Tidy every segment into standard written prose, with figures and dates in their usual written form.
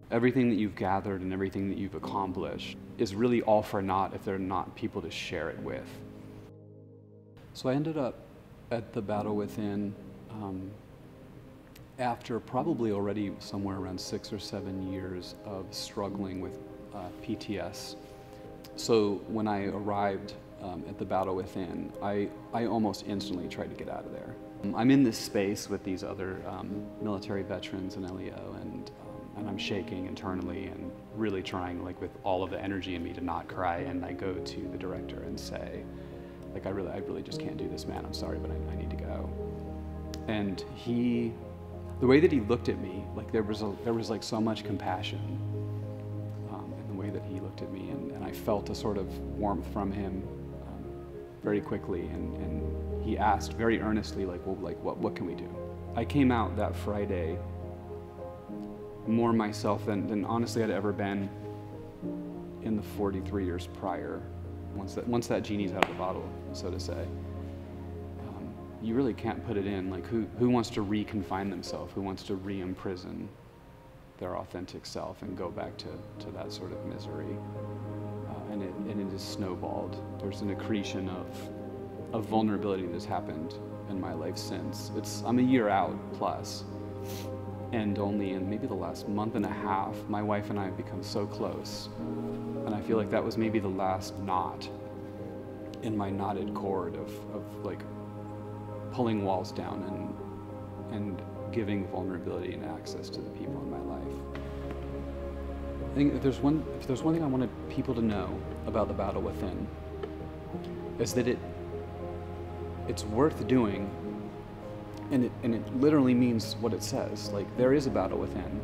Everything that you've gathered and everything that you've accomplished is really all for naught if there are not people to share it with. So I ended up at the Battle Within after probably already somewhere around 6 or 7 years of struggling with PTS. So when I arrived at the Battle Within, I almost instantly tried to get out of there. I'm in this space with these other military veterans and LEO, and I'm shaking internally and really trying, like, with all of the energy in me to not cry. And I go to the director and say, like, I really just can't do this, man. I'm sorry, but I need to go. And the way that he looked at me, like, there was like so much compassion in the way that he looked at me, and I felt a sort of warmth from him very quickly. And he asked very earnestly, like, well, like, what can we do? I came out that Friday more myself than honestly I'd ever been in the 43 years prior. Once that genie's out of the bottle, so to say, you really can't put it in. Like, who wants to re-confine themselves? Who wants to re-imprison their authentic self and go back to that sort of misery? And it is snowballed. There's an accretion of vulnerability that's happened in my life since. I'm a year out plus. And only in maybe the last month and a half, my wife and I have become so close. And I feel like that was maybe the last knot in my knotted cord of like pulling walls down and giving vulnerability and access to the people in my life. I think if there's one thing I wanted people to know about the Battle Within, is that it's worth doing. And it literally means what it says. Like, there is a battle within.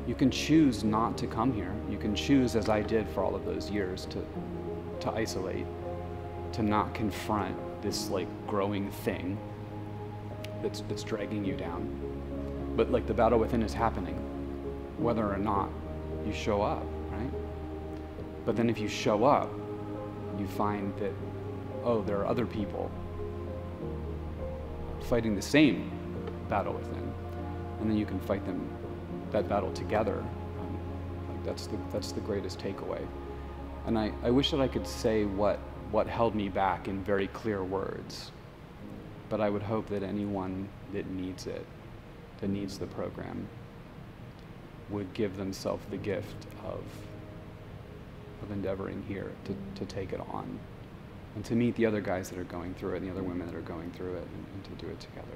You can choose not to come here. You can choose, as I did for all of those years, to isolate, to not confront this, like, growing thing that's dragging you down. But, like, the battle within is happening, whether or not you show up, right? But then if you show up, you find that, oh, there are other people fighting the same battle within, and then you can fight that battle together. Like, that's the greatest takeaway. And I wish that I could say what held me back in very clear words, but I would hope that anyone that needs it, that needs the program, would give themselves the gift of endeavoring here to take it on, and to meet the other guys that are going through it and the other women that are going through it, and to do it together.